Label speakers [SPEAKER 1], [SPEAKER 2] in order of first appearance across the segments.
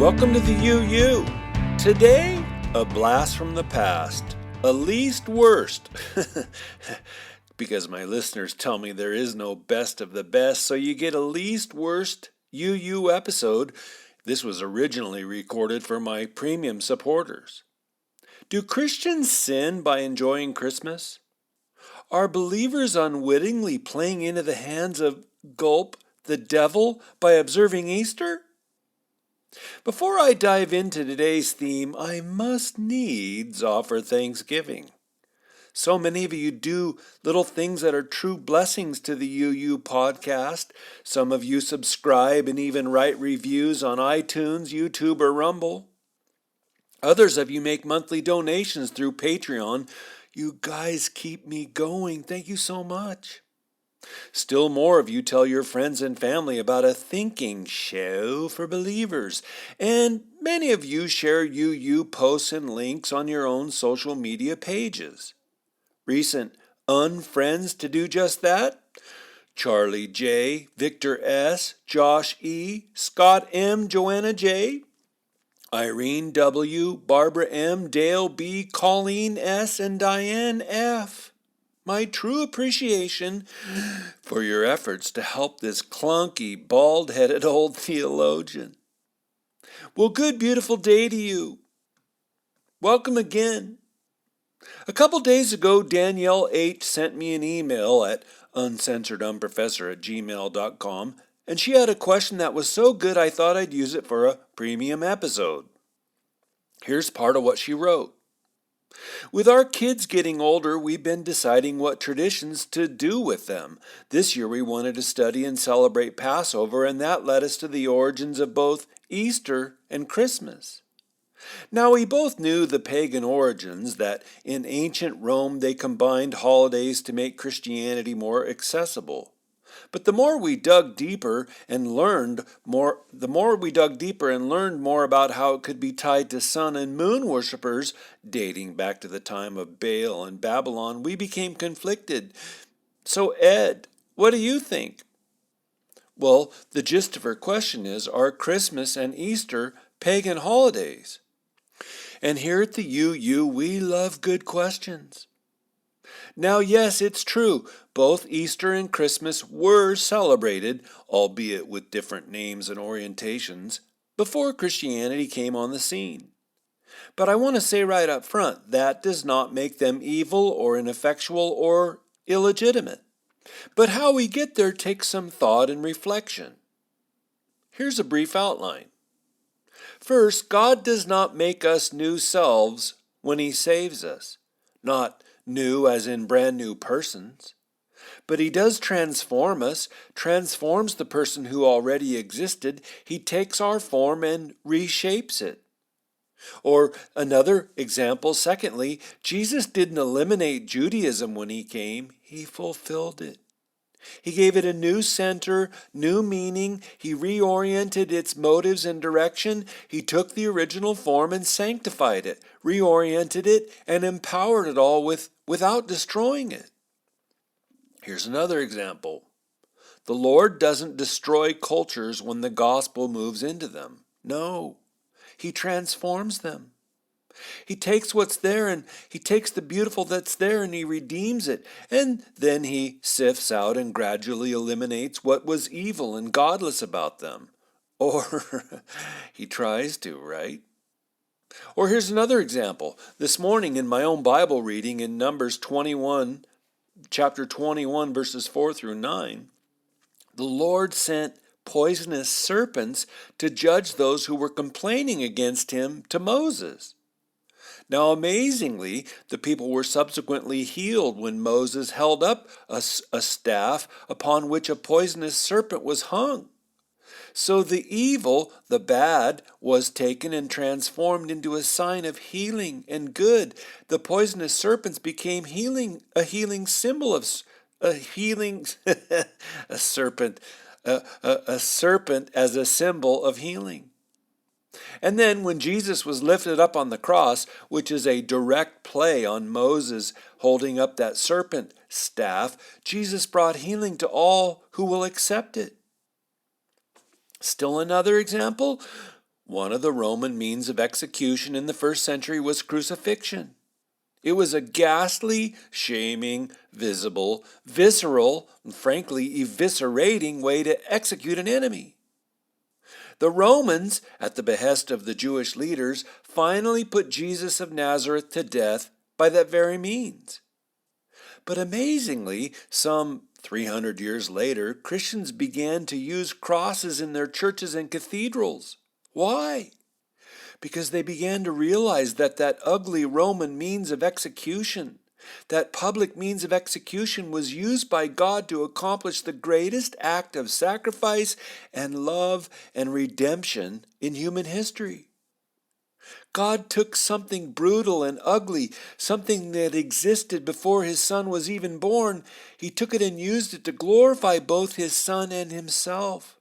[SPEAKER 1] Welcome to the UU. Today, a blast from the past. A least worst. Because my listeners tell me there is no best of the best, so you get a least worst UU episode. This was originally recorded for my premium supporters. Do Christians sin by enjoying Christmas? Are believers unwittingly playing into the hands of the devil by observing Easter? Before I dive into today's theme, I must needs offer thanksgiving. So many of you do little things that are true blessings to the UU podcast. Some of you subscribe and even write reviews on iTunes, YouTube, or Rumble. Others of you make monthly donations through Patreon. You guys keep me going. Thank you so much. Still more of you tell your friends and family about a thinking show for believers. And many of you share UU posts and links on your own social media pages. Recent unfriends to do just that? Charlie J., Victor S., Josh E., Scott M., Joanna J., Irene W., Barbara M., Dale B., Colleen S., and Diane F. My true appreciation for your efforts to help this clunky, bald-headed old theologian. Well, good, beautiful day to you. Welcome again. A couple days ago, Danielle H. sent me an email at uncensoredunprofessor@gmail.com, and she had a question that was so good I thought I'd use it for a premium episode. Here's part of what she wrote. With our kids getting older, we've been deciding what traditions to do with them. This year we wanted to study and celebrate Passover, and that led us to the origins of both Easter and Christmas. Now we both knew the pagan origins, that in ancient Rome they combined holidays to make Christianity more accessible. But the more we dug deeper and learned more about how it could be tied to sun and moon worshippers, dating back to the time of Baal and Babylon, we became conflicted. So Ed, what do you think? Well, the gist of her question is, are Christmas and Easter pagan holidays? And here at the UU, we love good questions. Now, yes, it's true. Both Easter and Christmas were celebrated, albeit with different names and orientations, before Christianity came on the scene. But I want to say right up front, that does not make them evil or ineffectual or illegitimate. But how we get there takes some thought and reflection. Here's a brief outline. First, God does not make us new selves when He saves us. Not new as in brand new persons. But He does transform us, transforms the person who already existed. He takes our form and reshapes it. Or another example, secondly, Jesus didn't eliminate Judaism when He came. He fulfilled it. He gave it a new center, new meaning. He reoriented its motives and direction. He took the original form and sanctified it, reoriented it, and empowered it all without destroying it. Here's another example. The Lord doesn't destroy cultures when the gospel moves into them. No, He transforms them. He takes what's there and He takes the beautiful that's there and He redeems it. And then He sifts out and gradually eliminates what was evil and godless about them. Or He tries to, right? Or here's another example. This morning in my own Bible reading in Numbers 21, chapter 21, verses 4 through 9, the Lord sent poisonous serpents to judge those who were complaining against Him to Moses. Now, amazingly, the people were subsequently healed when Moses held up a staff upon which a poisonous serpent was hung. So the evil, the bad, was taken and transformed into a sign of healing and good. The poisonous serpents became a healing symbol of a healing, a serpent as a symbol of healing. And then when Jesus was lifted up on the cross, which is a direct play on Moses holding up that serpent staff, Jesus brought healing to all who will accept it. Still another example. One of the Roman means of execution in the first century was crucifixion. It was a ghastly, shaming, visible, visceral, and frankly eviscerating way to execute an enemy. The Romans, at the behest of the Jewish leaders, finally put Jesus of Nazareth to death by that very means. But amazingly, some 300 years later, Christians began to use crosses in their churches and cathedrals. Why? Because they began to realize that ugly Roman means of execution, that public means of execution, was used by God to accomplish the greatest act of sacrifice and love and redemption in human history. God took something brutal and ugly, something that existed before his Son was even born. He took it and used it to glorify both his Son and himself.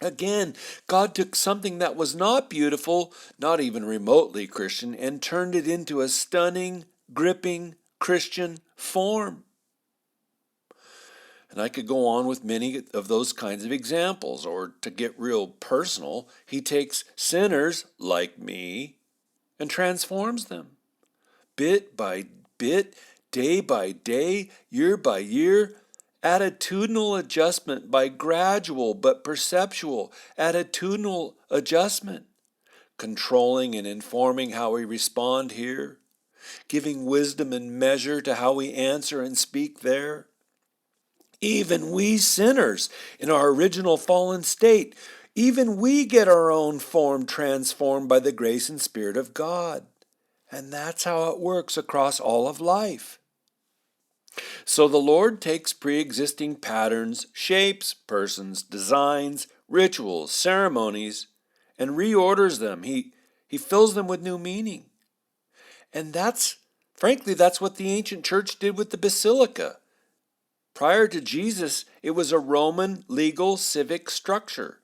[SPEAKER 1] Again, God took something that was not beautiful, not even remotely Christian, and turned it into a stunning, gripping Christian form. And I could go on with many of those kinds of examples. Or to get real personal, he takes sinners like me and transforms them. Bit by bit, day by day, year by year, attitudinal adjustment by gradual but perceptual attitudinal adjustment, controlling and informing how we respond here, giving wisdom and measure to how we answer and speak there. Even we sinners in our original fallen state, even we get our own form transformed by the grace and Spirit of God. And that's how it works across all of life. So the Lord takes pre-existing patterns, shapes, persons, designs, rituals, ceremonies, and reorders them. He fills them with new meaning. And frankly, that's what the ancient church did with the basilica. Prior to Jesus, it was a Roman legal civic structure.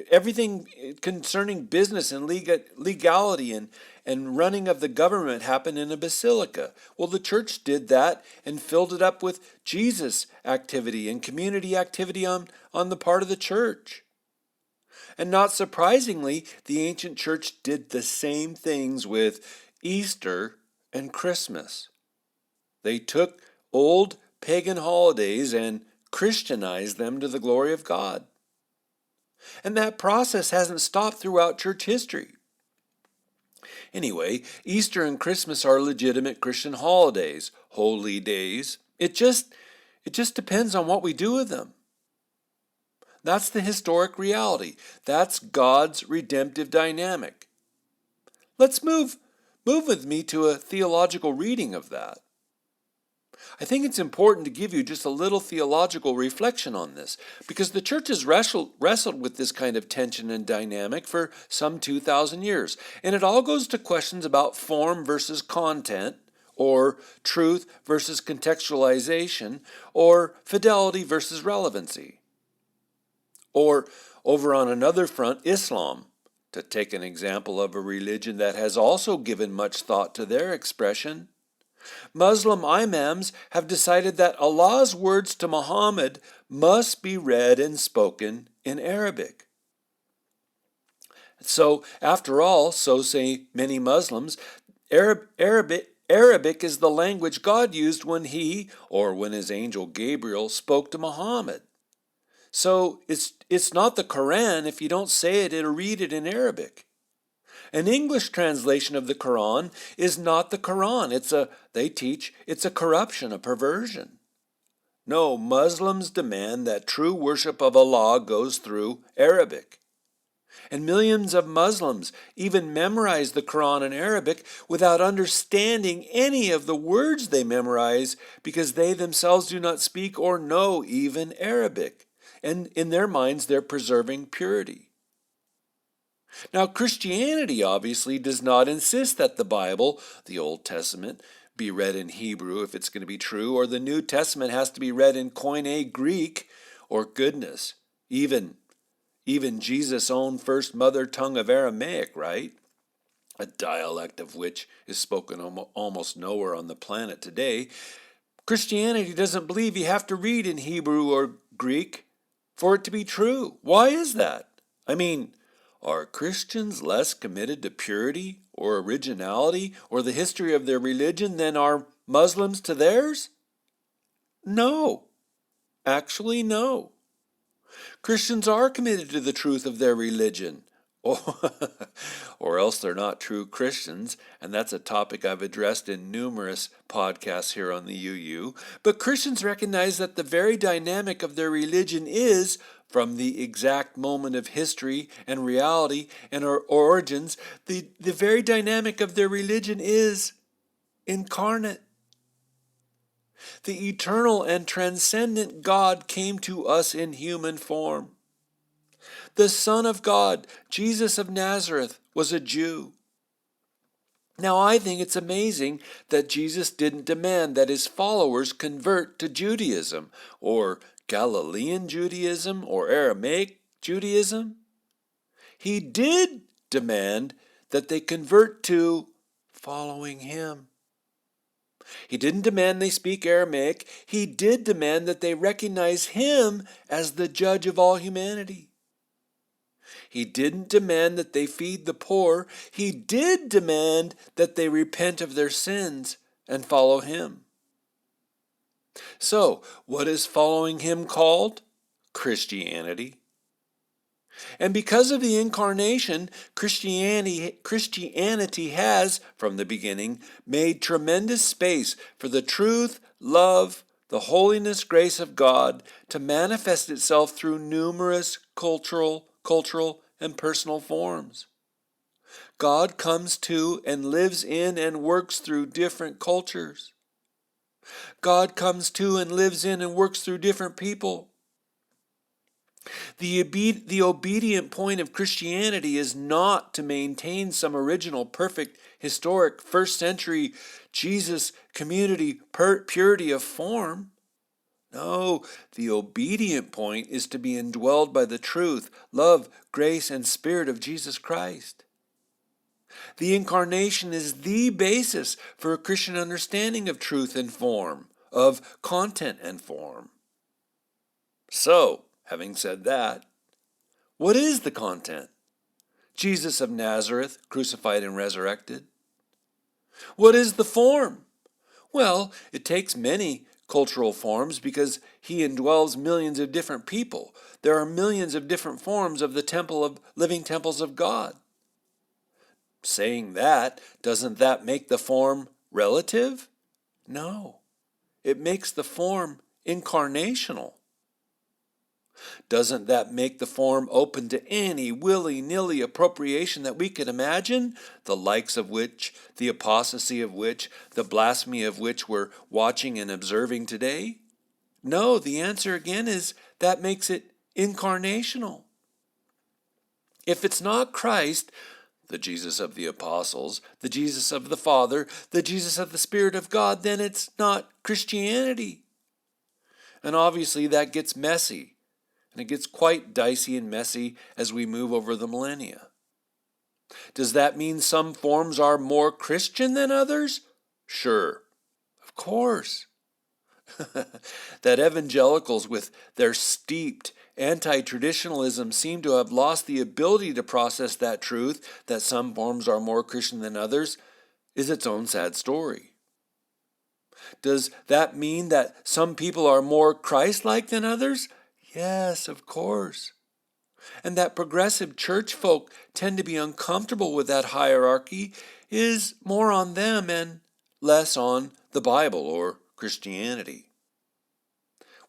[SPEAKER 1] Everything concerning business and legality and running of the government happened in a basilica. Well, the church did that and filled it up with Jesus activity and community activity on the part of the church. And not surprisingly, the ancient church did the same things with Easter and Christmas. They took old pagan holidays and Christianized them to the glory of God. And that process hasn't stopped throughout church history. Anyway, Easter and Christmas are legitimate Christian holidays, holy days. It just depends on what we do with them. That's the historic reality. That's God's redemptive dynamic. Let's move with me to a theological reading of that. I think it's important to give you just a little theological reflection on this, because the church has wrestled with this kind of tension and dynamic for some 2,000 years, and it all goes to questions about form versus content, or truth versus contextualization, or fidelity versus relevancy. Or, over on another front, Islam, to take an example of a religion that has also given much thought to their expression. Muslim imams have decided that Allah's words to Muhammad must be read and spoken in Arabic. So, after all, so say many Muslims, Arabic is the language God used when he, or when his angel Gabriel, spoke to Muhammad. So it's not the Quran if you don't say it or read it in Arabic. An English translation of the Quran is not the Quran. They teach it's a corruption, a perversion. No, Muslims demand that true worship of Allah goes through Arabic. And millions of Muslims even memorize the Quran in Arabic without understanding any of the words they memorize, because they themselves do not speak or know even Arabic. And in their minds, they're preserving purity. Now, Christianity obviously does not insist that the Bible, the Old Testament, be read in Hebrew if it's going to be true, or the New Testament has to be read in Koine Greek, or goodness, even Jesus' own first mother tongue of Aramaic, right? A dialect of which is spoken almost nowhere on the planet today. Christianity doesn't believe you have to read in Hebrew or Greek for it to be true. Why is that? I mean, Are Christians less committed to purity or originality or the history of their religion than are Muslims to theirs? No. Actually, no. Christians are committed to the truth of their religion. Or else they're not true Christians, and that's a topic I've addressed in numerous podcasts here on the UU. But Christians recognize that the very dynamic of their religion is, from the exact moment of history and reality and our origins, the very dynamic of their religion is incarnate. The eternal and transcendent God came to us in human form. The Son of God, Jesus of Nazareth, was a Jew. Now, I think it's amazing that Jesus didn't demand that his followers convert to Judaism, or Galilean Judaism, or Aramaic Judaism. He did demand that they convert to following him. He didn't demand they speak Aramaic. He did demand that they recognize him as the judge of all humanity. He didn't demand that they feed the poor. He did demand that they repent of their sins and follow him. So, what is following him called? Christianity. And because of the incarnation, Christianity has, from the beginning, made tremendous space for the truth, love, the holiness, grace of God to manifest itself through numerous cultural, and personal forms. God comes to and lives in and works through different cultures. God comes to and lives in and works through different people. The obedient point of Christianity is not to maintain some original, perfect, historic, first century Jesus community purity of form. No, the obedient point is to be indwelled by the truth, love, grace, and spirit of Jesus Christ. The incarnation is the basis for a Christian understanding of truth and form, of content and form. So, having said that, what is the content? Jesus of Nazareth, crucified and resurrected. What is the form? Well, it takes many cultural forms because he indwells millions of different people. There are millions of different forms of the living temples of God. Saying that, doesn't that make the form relative? No. It makes the form incarnational. Doesn't that make the form open to any willy-nilly appropriation that we could imagine, the likes of which, the apostasy of which, the blasphemy of which we're watching and observing today? No, the answer again is that makes it incarnational. If it's not Christ, the Jesus of the apostles, the Jesus of the Father, the Jesus of the Spirit of God, then it's not Christianity. And obviously that gets messy. And it gets quite dicey and messy as we move over the millennia. Does that mean some forms are more Christian than others? Sure, of course. That evangelicals with their steeped anti-traditionalism seem to have lost the ability to process that truth, that some forms are more Christian than others, is its own sad story. Does that mean that some people are more Christ-like than others? Yes, of course. And that progressive church folk tend to be uncomfortable with that hierarchy is more on them and less on the Bible or Christianity.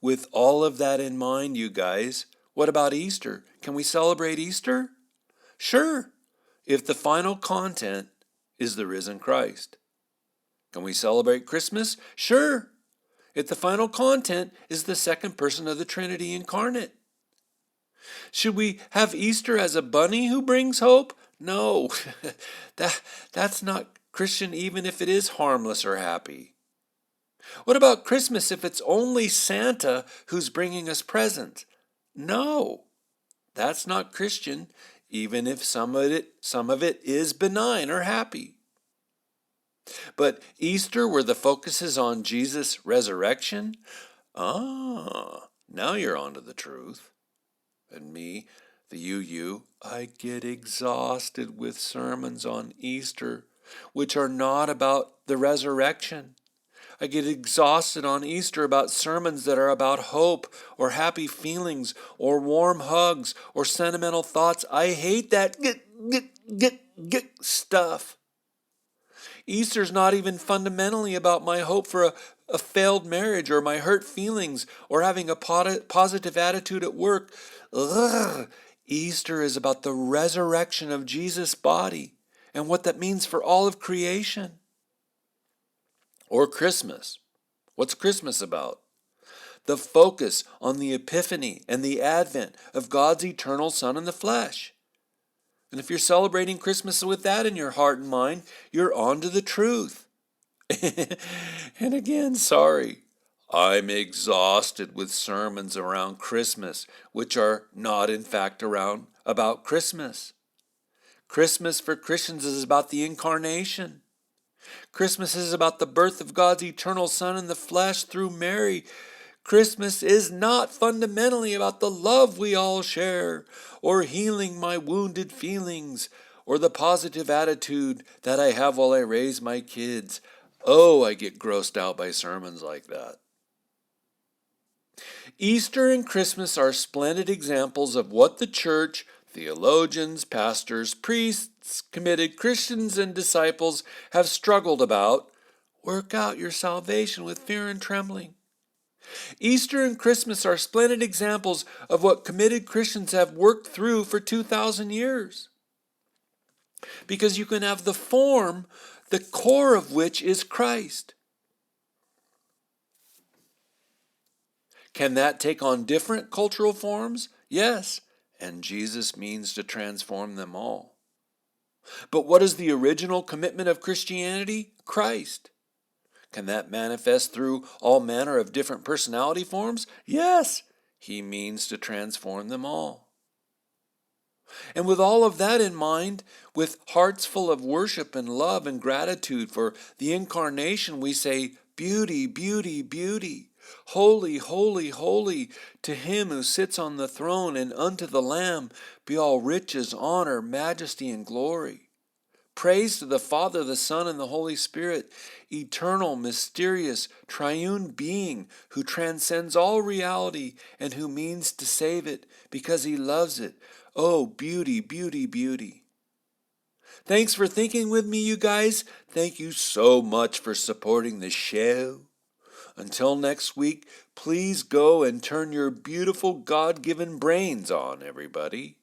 [SPEAKER 1] With all of that in mind, you guys, what about Easter? Can we celebrate Easter? Sure, if the final content is the risen Christ. Can we celebrate Christmas? Sure, if the final content is the second person of the Trinity incarnate. Should we have Easter as a bunny who brings hope? No, that's not Christian even if it is harmless or happy. What about Christmas if it's only Santa who's bringing us presents? No, that's not Christian even if some of it is benign or happy. But Easter, where the focus is on Jesus' resurrection, now you're onto the truth. And me, I get exhausted with sermons on Easter, which are not about the resurrection. I get exhausted on Easter about sermons that are about hope or happy feelings or warm hugs or sentimental thoughts. I hate that stuff. Easter's not even fundamentally about my hope for a failed marriage or my hurt feelings or having a positive attitude at work. Ugh. Easter is about the resurrection of Jesus' body and what that means for all of creation. Or Christmas. What's Christmas about? The focus on the epiphany and the advent of God's eternal Son in the flesh. And if you're celebrating Christmas with that in your heart and mind, you're on to the truth. And again, sorry, I'm exhausted with sermons around Christmas, which are not in fact about Christmas. Christmas for Christians is about the incarnation. Christmas is about the birth of God's eternal Son in the flesh through Mary. Christmas is not fundamentally about the love we all share, or healing my wounded feelings, or the positive attitude that I have while I raise my kids. Oh, I get grossed out by sermons like that. Easter and Christmas are splendid examples of what the church, theologians, pastors, priests, committed Christians, and disciples have struggled about. Work out your salvation with fear and trembling. Easter and Christmas are splendid examples of what committed Christians have worked through for 2,000 years. Because you can have the form, the core of which is Christ. Can that take on different cultural forms? Yes, and Jesus means to transform them all. But what is the original commitment of Christianity? Christ. Can that manifest through all manner of different personality forms? Yes, he means to transform them all. And with all of that in mind, with hearts full of worship and love and gratitude for the incarnation, we say, beauty, beauty, beauty. Holy, holy, holy, to him who sits on the throne and unto the Lamb be all riches, honor, majesty, and glory. Praise to the Father, the Son, and the Holy Spirit, eternal, mysterious, triune being who transcends all reality and who means to save it because he loves it. Oh, beauty, beauty, beauty. Thanks for thinking with me, you guys. Thank you so much for supporting the show. Until next week, please go and turn your beautiful God-given brains on, everybody.